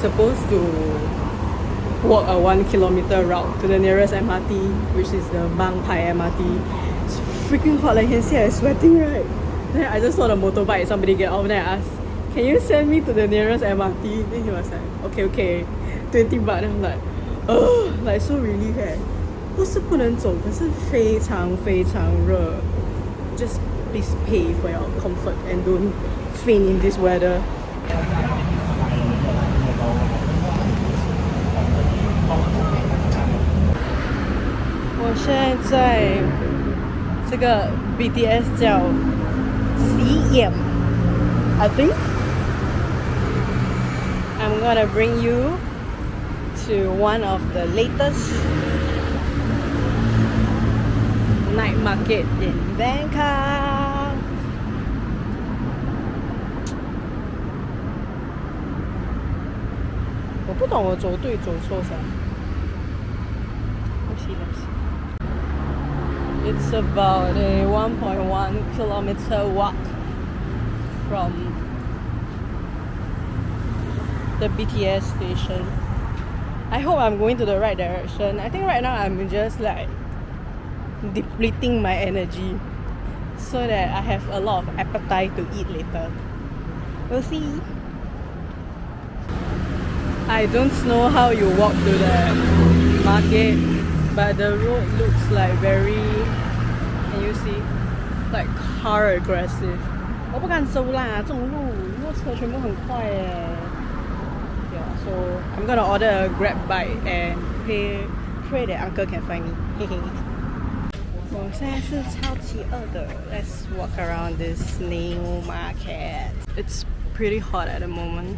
supposed to walk a 1 kilometer route to the nearest MRT, which is the Bangkok MRT. It's freaking hot, like you can see I'm sweating, right? Then I just saw the motorbike, somebody get off, then I asked, can you send me to the nearest MRT? Then he was like, okay, 20 baht. Then I'm like, ugh, like so relieved eh. 不是不能走，可是非常非常热。Just please pay for your comfort and don't faint in this weather. 我现在在这个 BTS 叫CM I think I'm gonna bring you to one of the latest night market in Bangkok. I don't know if I'm going right or wrong. Let's see. It's about a 1.1 kilometer walk from the BTS station. I hope I'm going to the right direction. I think right now I'm just like depleting my energy so that I have a lot of appetite to eat later. We'll see. I don't know how you walk to the market, but the road looks like very, can you see, like car aggressive. 我不敢走啦，这种路摩托车全部很快耶。Yeah, so I'm gonna order a Grab bike and pray that uncle can find me. 嘿嘿。我现在是超级饿的。Let's walk around this new market. It's pretty hot at the moment.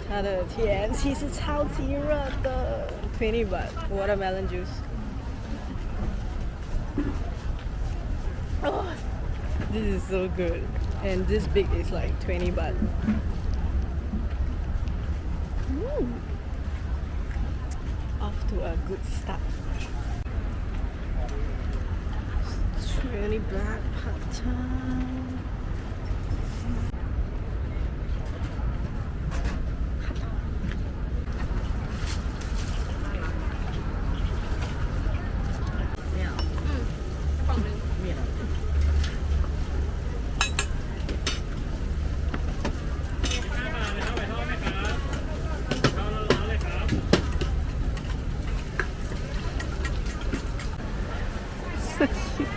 它的天气是超级热的。20 baht watermelon juice. Oh, this is so good. And this big is like 20 baht. Off to a good start. 20 baht pad thai. So cute.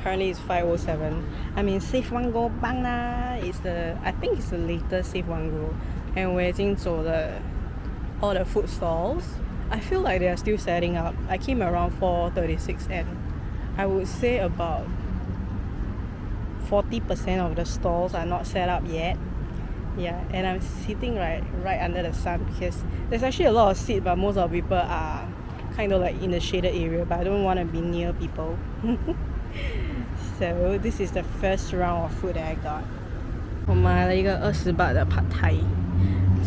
Currently it's 5:07. I'm in Safe One Go Bangna. I think it's the latest Safe One Go. And 我已经走了 all the food stalls. I feel like they are still setting up. I came around 4:36 and I would say about 40% of the stalls are not set up yet. Yeah, and I'm sitting right under the sun because there's actually a lot of seats, but most of the people are kind of like in the shaded area, but I don't want to be near people. So this is the first round of food that I got. 我买了一个20 baht 的 pad thai，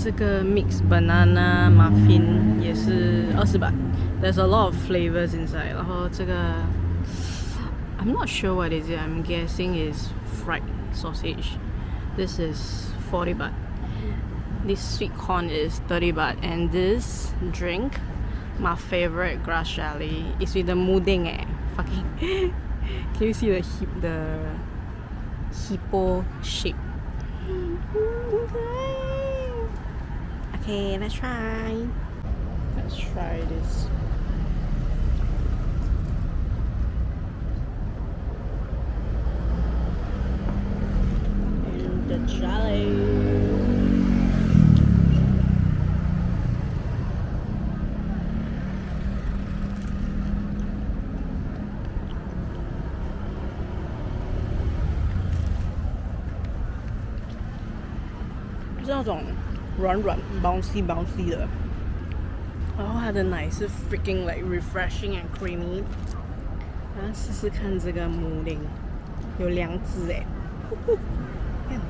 这个 mixed banana muffin 也是20 baht. There's a lot of flavors inside. 然后这个 I'm not sure what is it. I'm guessing is fried sausage. This is 40 baht. This sweet corn is 30 baht, and this drink, my favorite grass jelly, is with the muding fucking can you see the hippo shape? Okay, let's try. Let's try this. And the jelly.是那种软软 bouncy 的，然后它的奶是 freaking like refreshing and creamy。然后试试看这个母林，有2只哎，看，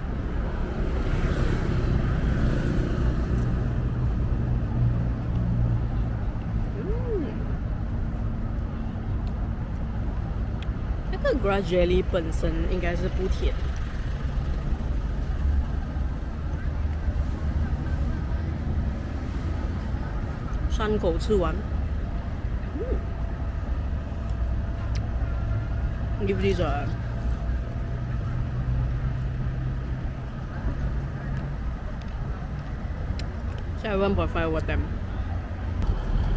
那个 grass jelly 本身应该是不甜。3口吃完，give this a 7.5 over 10.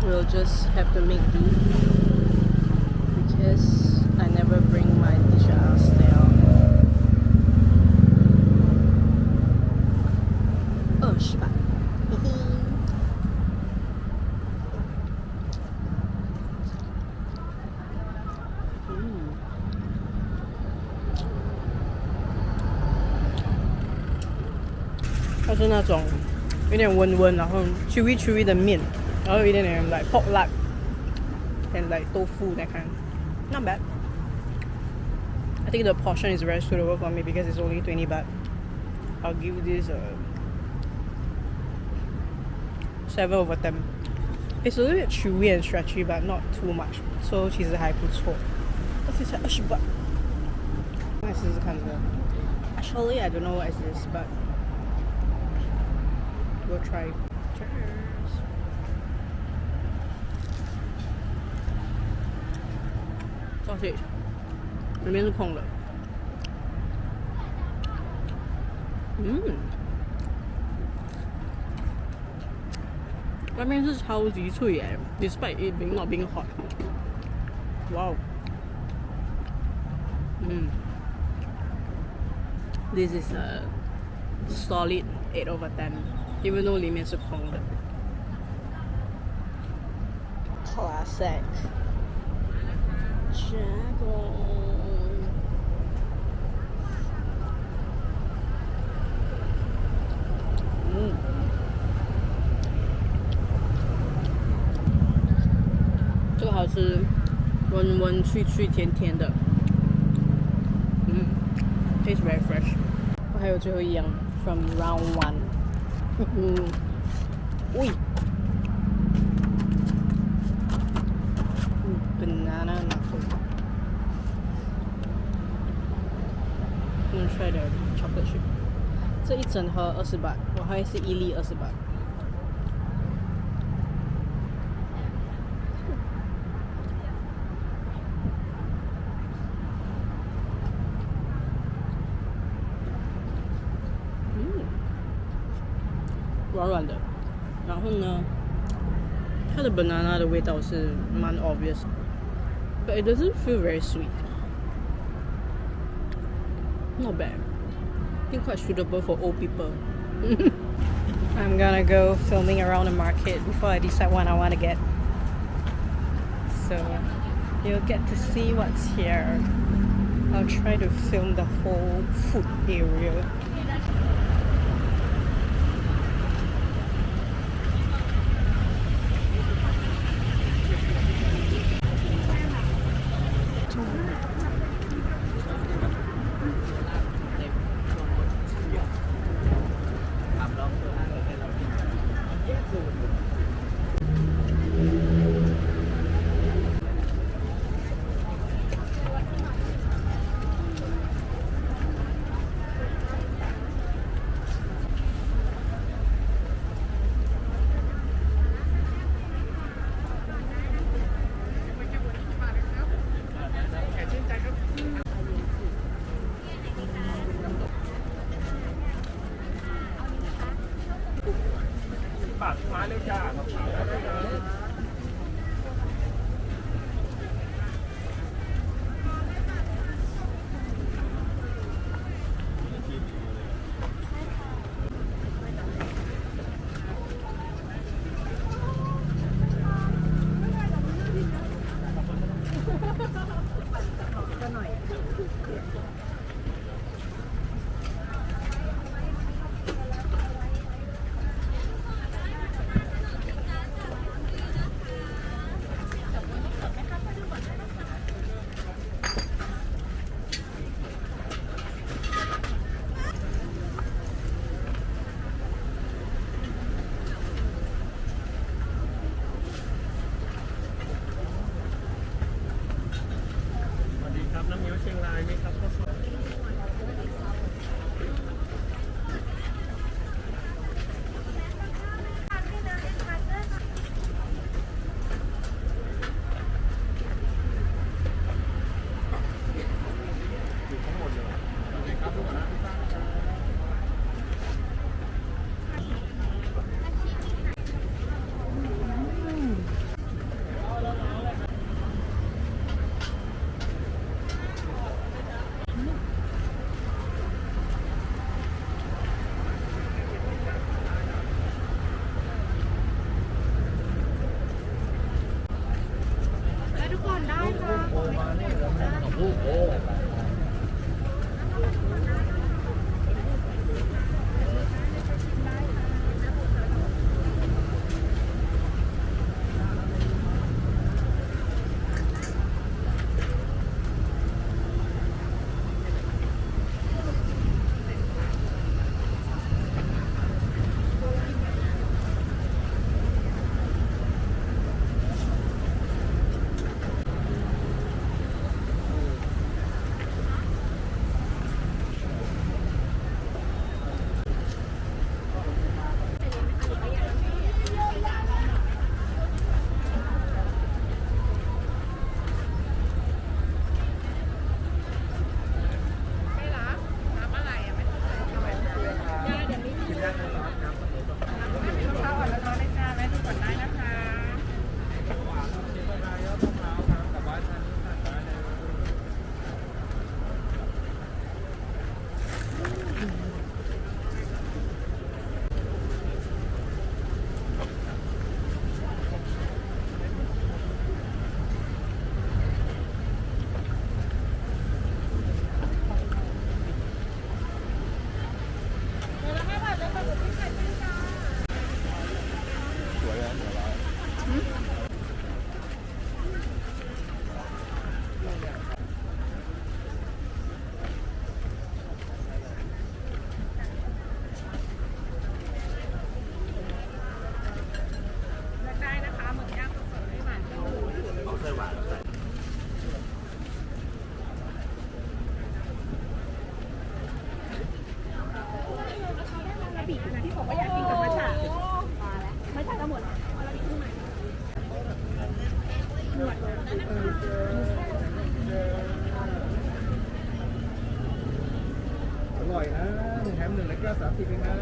We'll just have to make do because I never bring my dish downstairs. 20 吧，嘿嘿。它是那种有点温，然后 chewy 的面，然后有一点点 like pork lard and like tofu that kind. Not bad. I think the portion is very suitable for me because it's only 20 baht. I'll give this a 7 over 10. It's a little bit chewy and stretchy, but not too much. So 其实还不错。而且才20 baht. 来试试看这个。Actually, I don't know what is this, but we'll try. Cheers. sausage 里面是空的。外面是超级脆耶 ，despite it being not being hot. Wow. This is a solid 8 over 10, even though 里面是空的。Classic. Dragon. 这个好吃，温脆甜的。Tastes very fresh. 还有最后一样 from round 1。banana muffin. I'm gonna try the chocolate chip. 这一整盒20 baht，我还是一粒20 baht。软的，然后呢，它的 banana 的味道是蛮 obvious， but it doesn't feel very sweet. Not bad. I think quite suitable for old people. I'm gonna go filming around the market before I decide what I want to get. So you'll get to see what's here. I'll try to film the whole food area. ก็หน่อย สวัสดีครับน้ำเงี้ยวเชียงรายไหมครับข้าวสวยอยู่ทั้งหมดเลยโอเคครับทุกคนนะ ได้ทุกคนได้ค่ะ อร่อยนะ1 แถม 1แล้วก็30เองนะ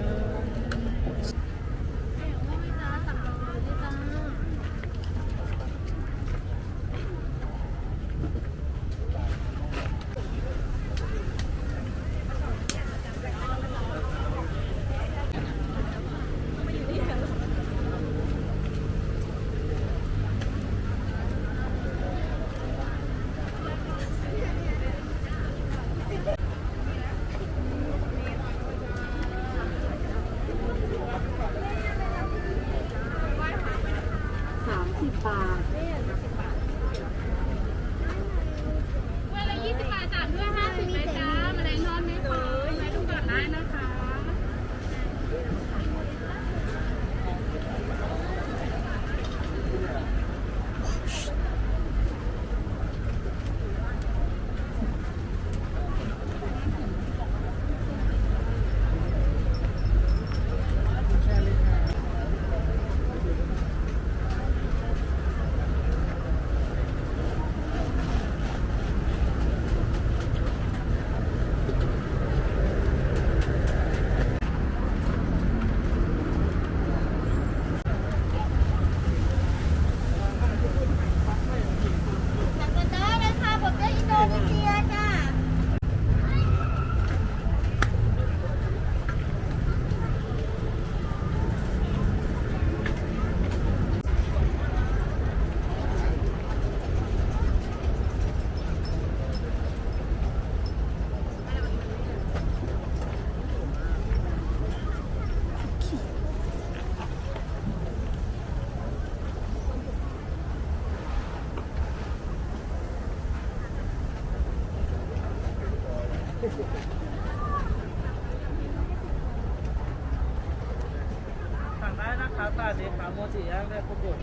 สั่งได้นะครับปลาสีขาวโมจิย่างได้โปรโกะ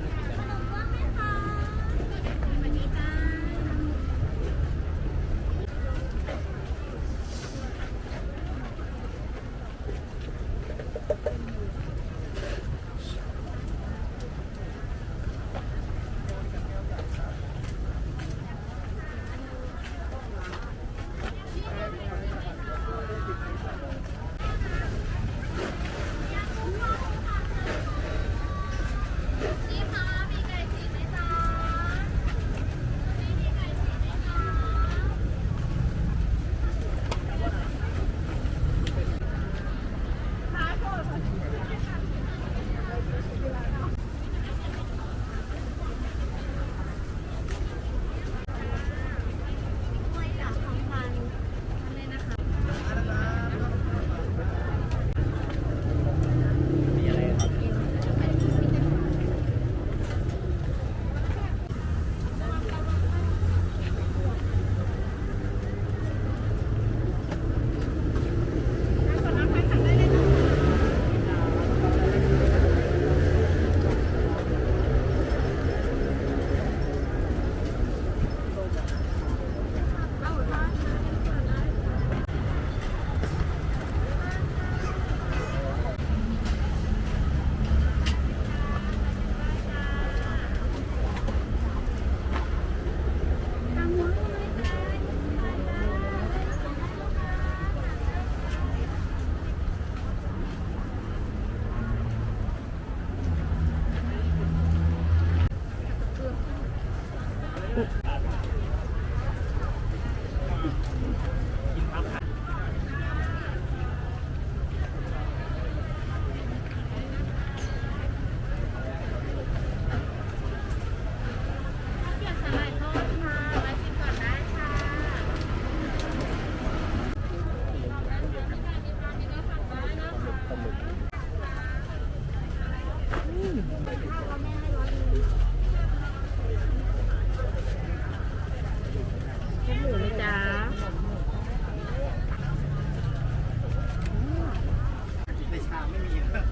ในชามไม่มีนะ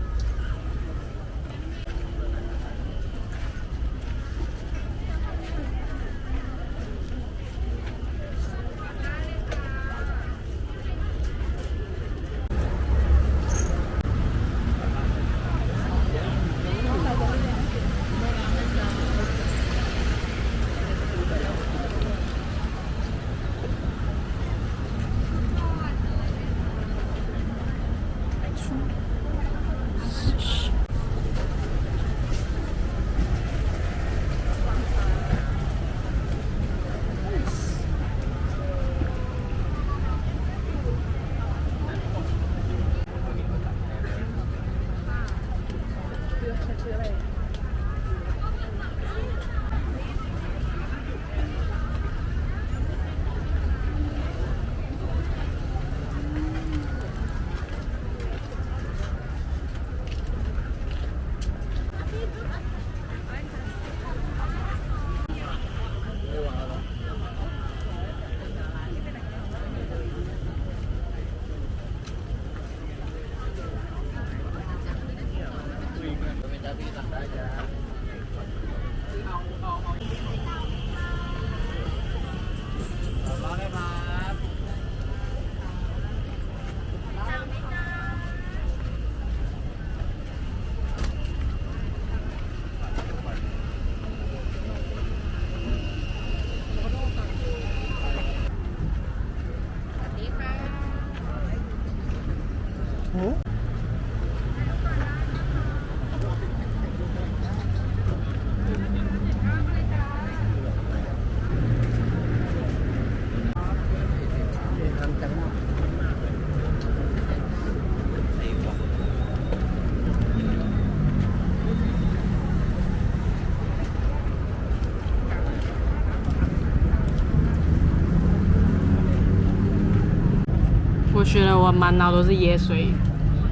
我觉得我满脑都是椰水，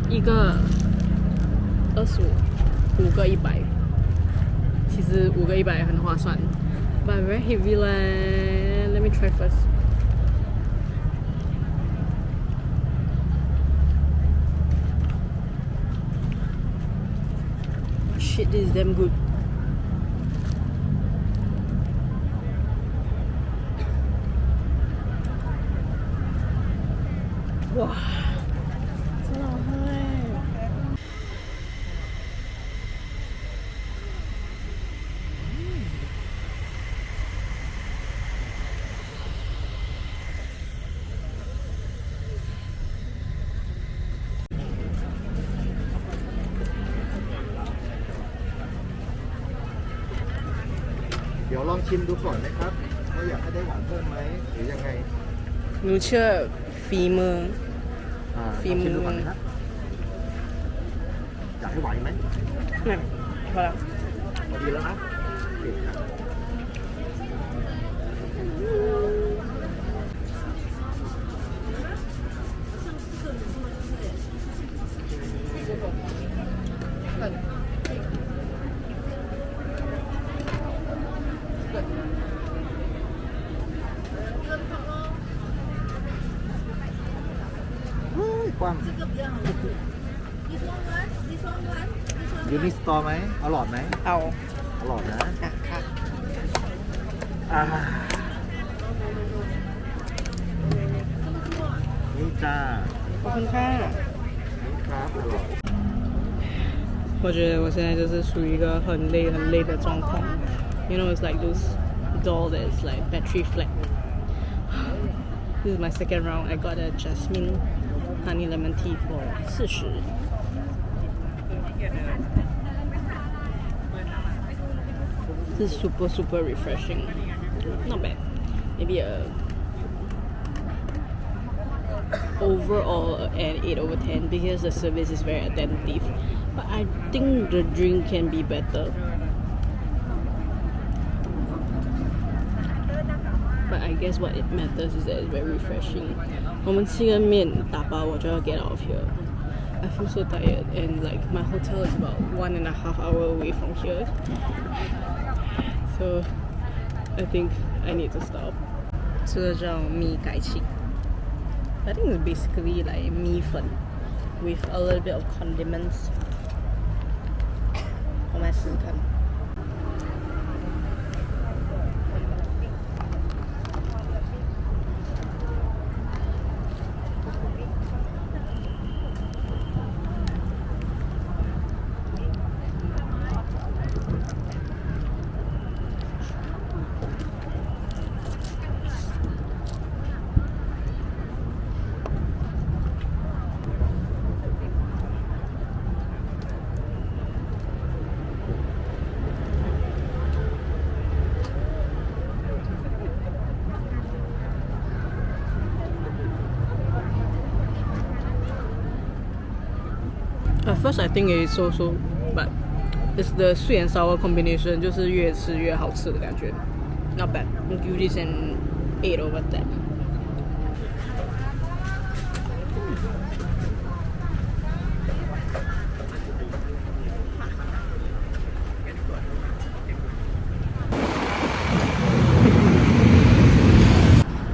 一个25，五个100。其实5个100很划算 ，but very heavy 嘞。Let me try first. This is damn good. Wow, 真的好喝哎！เดี๋ยวลองชิมดูก่อนนะครับว่าอยากให้ได้หวานเพิ่มไหมหรือยังไง หนูเชื่อฝีมือ ฝีมือ ลองชิมดูก่อนนะครับอยากให้หวานไหม นั่นพอแล้ว พอดีแล้วนะโอเคครับ กว้างยูนิสตอร์ไหมอร่อยไหม เอา อร่อยนะ อ่ะค่ะ อ่านี่จ้า ขอบคุณค่ะ นี่ครับอร่อย 我觉得我现在就是属于一个很累的状况。You know, it's like those doll that's like battery flat. This is my second round. I got a jasmine honey lemon tea for 40. This is super refreshing. Not bad. Maybe a overall an 8/10 because the service is very attentive. But I think the drink can be better. But I guess what it matters is that it's very refreshing. 我们吃个面打包我就要 get out of here. I feel so tired and like my hotel is about 1.5 hours away from here. So I think I need to stop. 这个叫米改青 I think it's basically like 米粉 with a little bit of condiments. 我们来试试看。At first I think it's so, but it's the sweet and sour combination 就是越吃越好吃的感觉 Not bad. Give this an 8/10. Now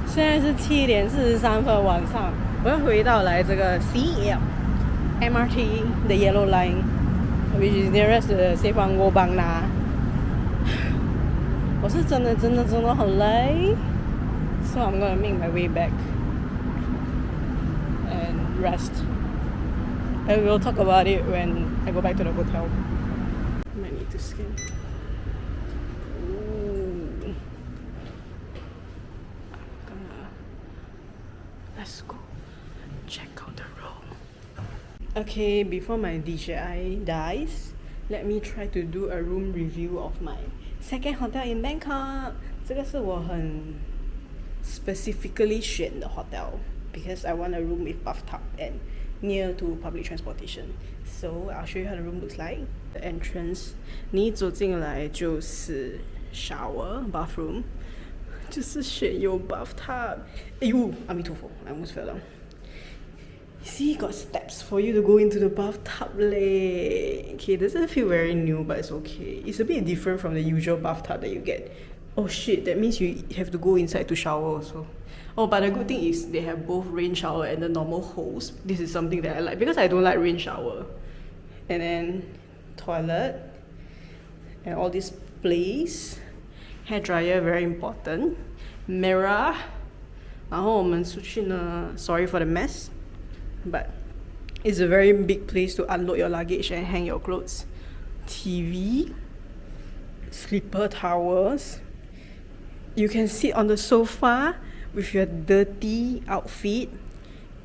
现在是7点43分晚上，我又回到来这个 CL MRT the yellow line which is nearest to the 西方欧邦啦。我是真的很累 so I'm gonna make my way back and rest and we'll talk about it when I go back to the hotel. Might need to scan. Ooh. Let's go check out the room. Okay, before my DJI dies, let me try to do a room review of my second hotel in Bangkok. 这个是我很 specifically 选的 hotel because I want a room with bathtub and near to public transportation. So I'll show you how the room looks like. The entrance, 你走进来就是 shower, bathroom. 就是选有 bathtub. 哎呦，阿弥陀佛 I almost fell down. See, got steps for you to go into the bathtub leh. Okay, doesn't feel very new, but it's okay. It's a bit different from the usual bathtub that you get. Oh shit, that means you have to go inside to shower also. Oh, but the good thing is they have both rain shower and the normal hose. This is something that I like because I don't like rain shower. And then toilet. and all this place. Hair dryer very important. Mirror. 然后我们出去呢 sorry for the mess, but it's a very big place to unload your luggage and hang your clothes. TV, slipper towels. You can sit on the sofa with your dirty outfit,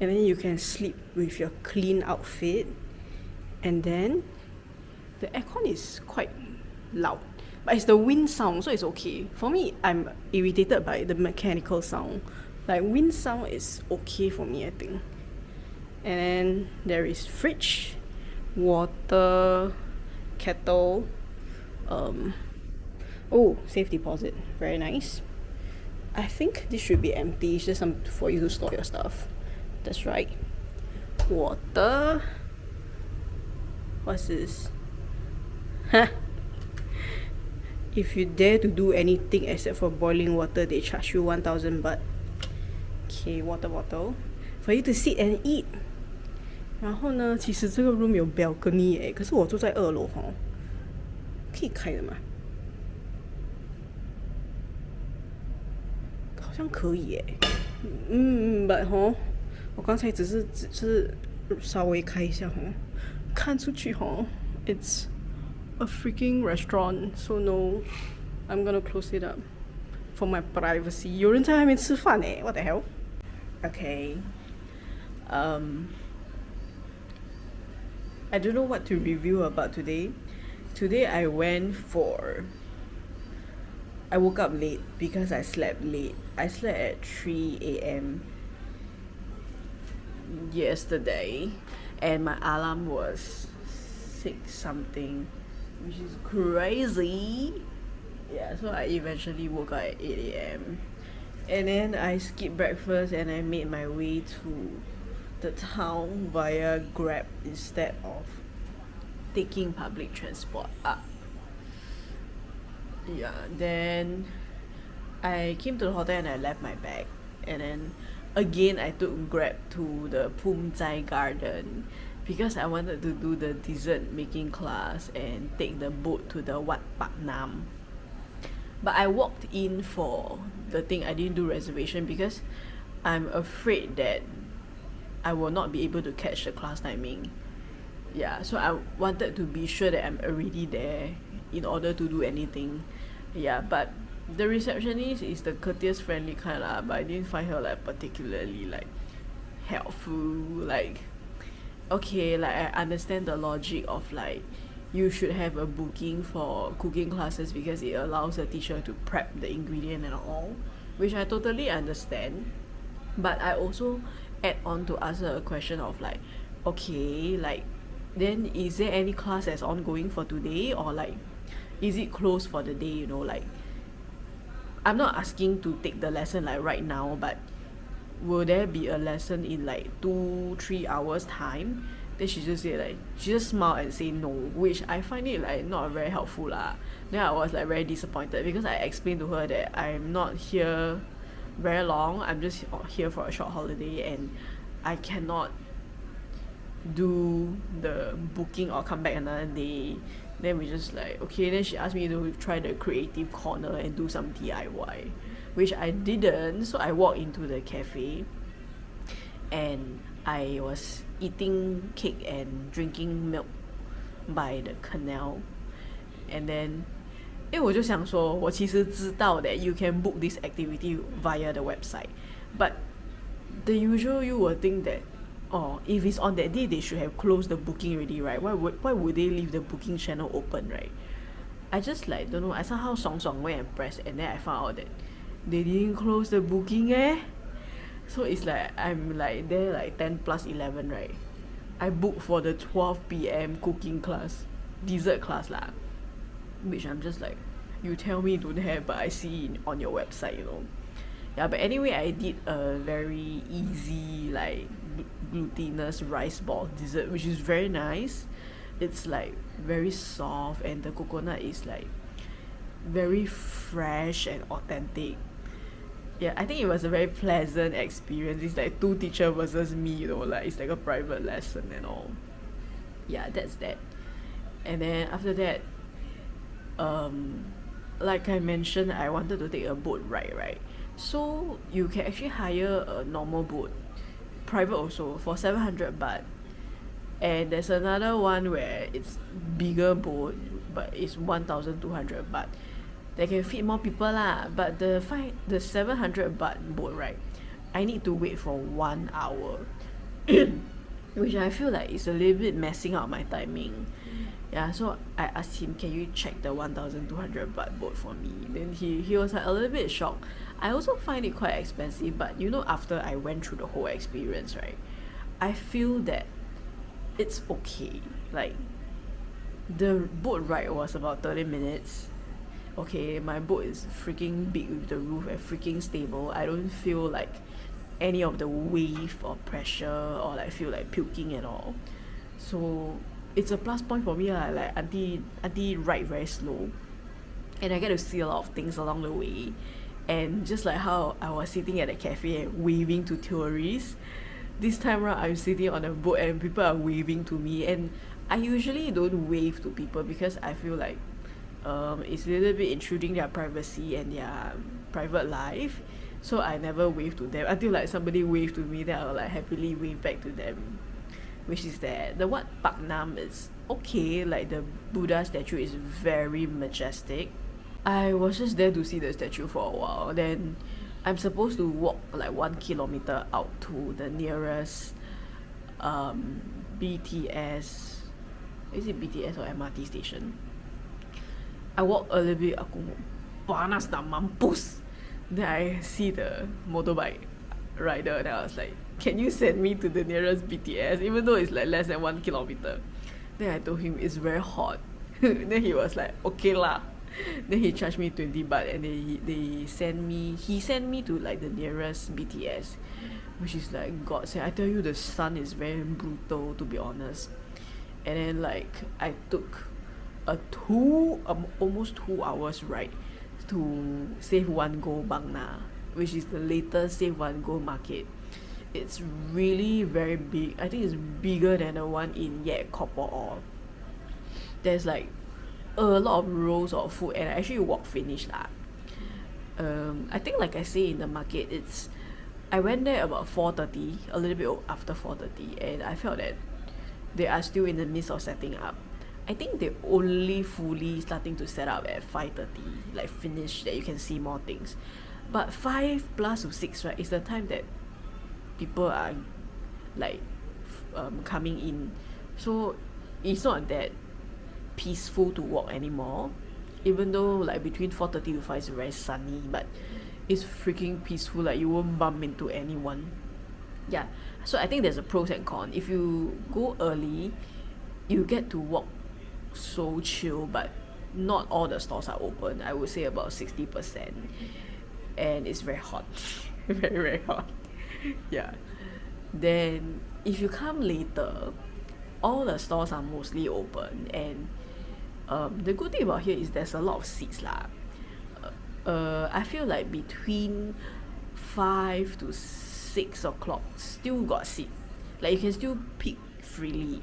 and then you can sleep with your clean outfit. And then the aircon is quite loud, but it's the wind sound, so it's okay. For me, I'm irritated by the mechanical sound. Like wind sound is okay for me, I think. And then there is fridge, water, kettle. Oh, safe deposit, very nice. I think this should be empty. It's just some for you to store your stuff. That's right. Water. What's this? Huh? If you dare to do anything except for boiling water, they charge you 1,000 baht. Okay, water bottle for you to sit and eat. 然后呢，其实这个 room 有 balcony 诶，可是我住在2楼哦，可以开的吗？好像可以诶。but 哦，我刚才只是稍微开一下哦，看出去哦 ，it's a freaking restaurant, so no, I'm gonna close it up for my privacy. 有人在外面吃饭诶 ，what the hell? Okay, I don't know what to review about today. Today I woke up late because I slept late. I slept at 3 a.m. yesterday, and my alarm was 6 something, which is crazy. Yeah, so I eventually woke up at 8 a.m. and then I skipped breakfast and I made my way to the town via Grab instead of taking public transport up. Yeah, then I came to the hotel and I left my bag, and then again I took Grab to the Pumzai Garden because I wanted to do the dessert making class and take the boat to the Wat Pak Nam. But I walked in for the thing. I didn't do reservation because I'm afraid that I will not be able to catch the class timing. Yeah, so I wanted to be sure that I'm already there in order to do anything. Yeah, but the receptionist is the courteous, friendly kind lah, but I didn't find her like particularly like helpful. Like, okay, like I understand the logic of like you should have a booking for cooking classes because it allows the teacher to prep the ingredient and all, which I totally understand. But I also add on to ask her a question of like, okay, like then is there any class that's ongoing for today, or like is it closed for the day, you know? Like, I'm not asking to take the lesson like right now, but will there be a lesson in like 2-3 hours time? Then she just said like, she just smiled and say no, which I find it like not very helpful lah. Then I was like very disappointed because I explained to her that I'm not here very long, I'm just here for a short holiday and I cannot do the booking or come back another day. Then we just like, okay, then she asked me to try the creative corner and do some DIY, which I didn't. So I walked into the cafe and I was eating cake and drinking milk by the canal. And then 因为我就想说我其实知道 that you can book this activity via the website, but the usual you will think that if it's on that day they should have closed the booking already, right? Why would they leave the booking channel open, right? I just like don't know, I somehow 爽 went and press, and then I found out that they didn't close the booking so it's like I'm like there like 10 plus 11, right? I booked for the 12 p.m. cooking class, dessert class lah, which I'm just like, you tell me don't have but I see it on your website, you know. Yeah, but anyway, I did a very easy like glutinous rice ball dessert, which is very nice. It's like very soft and the coconut is like very fresh and authentic. Yeah, I think it was a very pleasant experience. It's like 2 teacher versus me, you know, like it's like a private lesson and all. Yeah, that's that. And then after that, like I mentioned, I wanted to take a boat ride, right? So you can actually hire a normal boat, private also, for 700 baht. And there's another one where it's bigger boat, but it's 1,200 baht. They can fit more people lah. But the 700 baht boat, right? I need to wait for 1 hour, which I feel like is a little bit messing up my timing. Yeah, so I asked him, can you check the 1,200 baht boat for me? Then he was like a little bit shocked. I also find it quite expensive, but you know, after I went through the whole experience, right, I feel that it's okay. Like, the boat ride was about 30 minutes. Okay, my boat is freaking big with the roof and freaking stable. I don't feel like any of the wave or pressure or like feel like puking at all. So it's a plus point for me lah. Like auntie ride very slow, and I get to see a lot of things along the way. And just like how I was sitting at a cafe and waving to tourists, this time around I'm sitting on a boat and people are waving to me. And I usually don't wave to people because I feel like it's a little bit intruding their privacy and their private life. So I never wave to them until like somebody waved to me, then I'll like happily wave back to them. Which is that the Wat Pak Nam is okay, like the Buddha statue is very majestic. I was just there to see the statue for a while. Then I'm supposed to walk like 1 kilometer out to the nearest BTS. Is it BTS or MRT station? I walk a little bit, aku panas nak mampus. Then I see the motorbike rider, then I was like, can you send me to the nearest BTS, even though it's like less than 1 kilometer? Then I told him it's very hot. Then he was like, okay lah. Then he charged me 20 baht and he sent me to like the nearest BTS, which is like God said, I tell you, the sun is very brutal, to be honest. And then like I took a almost 2 hours ride to Save One Go Bang Na, which is the latest Save One Go market. It's really very big. I think it's bigger than the one in Yet Copper Ore. There's like a lot of rows of food, and I actually walk finish lah. I think like I say in the market, I went there about 4:30, a little bit after 4:30, and I felt that they are still in the midst of setting up. I think they only fully starting to set up at 5:30, like finish that you can see more things. But 5 plus to 6, right, is the time that people are like coming in. So it's not that peaceful to walk anymore, even though like between 4:30 to 5 is very sunny, but it's freaking peaceful. Like you won't bump into anyone. Yeah, so I think there's a pros and cons. If you go early, you get to walk so chill, but not all the stores are open. I would say about 60%, and it's very hot. Very, very hot. Yeah. Then if you come later, all the stores are mostly open, and the good thing about here is there's a lot of seats lah. I feel like between 5 to 6 o'clock still got seat, like you can still pick freely.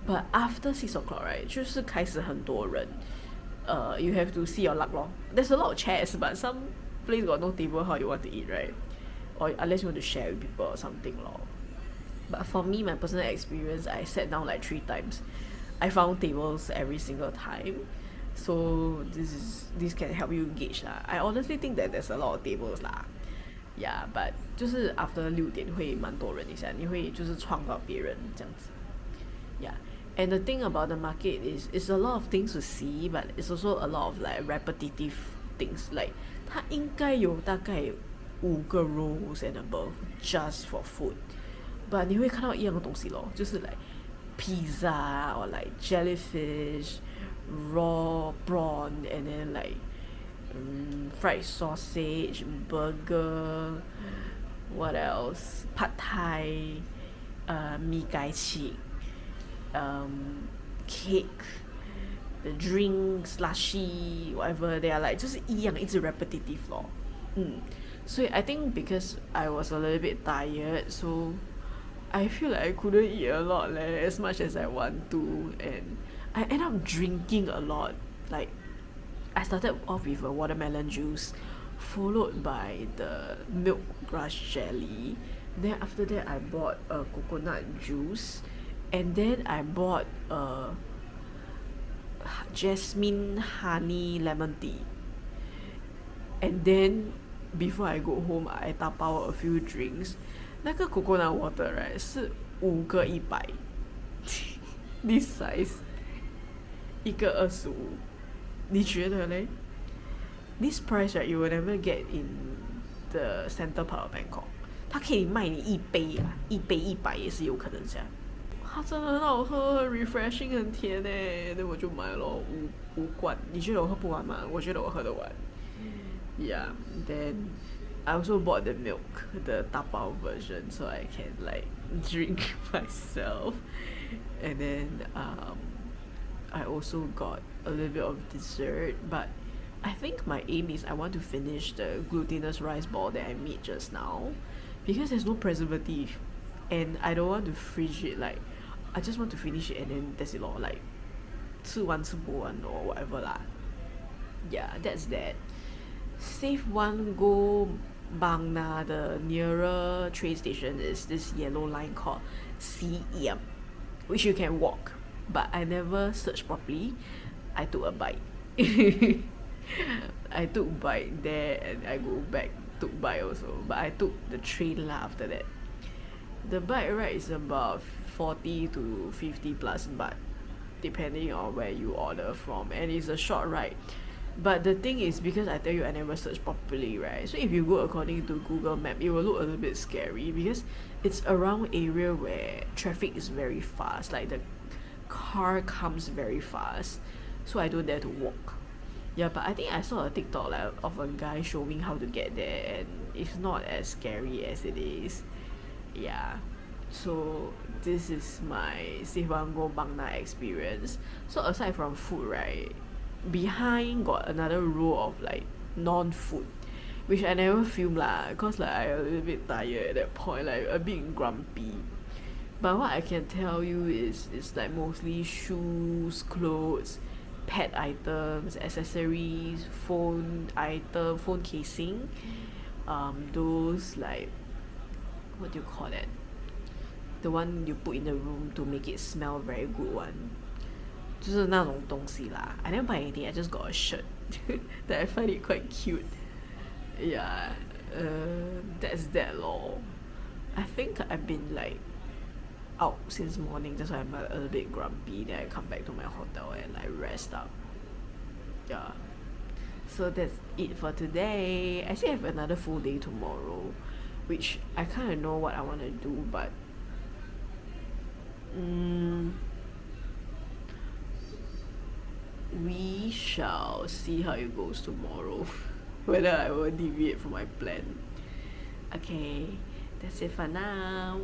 But after 6 o'clock, right, 就是开始很多人. You have to see your luck lor. There's a lot of chairs, but some place got no table. How you want to eat, right? Or unless you want to share with people or something lor. But for me, my personal experience, I sat down like 3 times. I found tables every single time. So this can help you gauge lah. I honestly think that there's a lot of tables lah. Yeah, but 就是 after 6点会蛮多人一下，你会就是撞到别人这样子。Yeah, and the thing about the market is it's a lot of things to see, but it's also a lot of like repetitive things. Like 它应该有大概5个 rows and above just for food. But 你会看到一样的东西咯，就是 like pizza or like jellyfish, raw prawn, and then like fried sausage, burger, what else? Pad Thai, mee kai chi, cake, the drink, slushy, whatever. They are like 就是一样，一直 repetitive 咯。So I think because I was a little bit tired, so I feel like I couldn't eat a lot leh, as much as I want to, and I end up drinking a lot. Like I started off with a watermelon juice, followed by the milk grass jelly. Then after that, I bought a coconut juice, and then I bought a jasmine honey lemon tea. And then before I go home, I tapao a few drinks. 那个 coconut water right 是5个100 this size 一个25你觉得嘞 this price right you will never get in the center part of Bangkok 它可以卖你一杯啊一杯100也是有可能噻它真的很好喝很 refreshing 很甜耶那我就买咯5罐你觉得我喝不完吗我觉得我喝得完 yeah then I also bought the milk, the tapao version, so I can like drink myself. And then I also got a little bit of dessert, but I think my aim is I want to finish the glutinous rice ball that I made just now because there's no preservative and I don't want to fridge it like I just want to finish it and then that's it lor like 吃完吃不完 or whatever lah. Yeah, that's that. Save one go Bang Na, the nearer train station is this yellow line called CM, which you can walk. But I never searched properly. I took a bite. I took bite there and I go back, took bite also. But I took the train lah after that. The bike ride is about 40 to 50 plus baht, depending on where you order from. And it's a short ride. But the thing is because I tell you I never search properly right so if you go according to Google Map it will look a little bit scary because it's around area where traffic is very fast like the car comes very fast so I don't dare to walk yeah but I think I saw a TikTok like, of a guy showing how to get there and it's not as scary as it is yeah so this is my Sihwango Bang Na experience so aside from food right behind got another row of like non-food which I never film lah cause like I a little bit tired at that point like a bit grumpy but what I can tell you is it's like mostly shoes, clothes, pet items, accessories, phone item, phone casing those like what do you call that the one you put in the room to make it smell very good one 就是那种东西啦 I didn't buy anything I just got a shirt that I find it quite cute yeah that's that lor I think I've been like out since morning that's why I'm a little bit grumpy then I come back to my hotel and like rest up yeah so that's it for today I still have another full day tomorrow which I kind of know what I want to do but we shall see how it goes tomorrow whether I will deviate from my plan okay that's it for now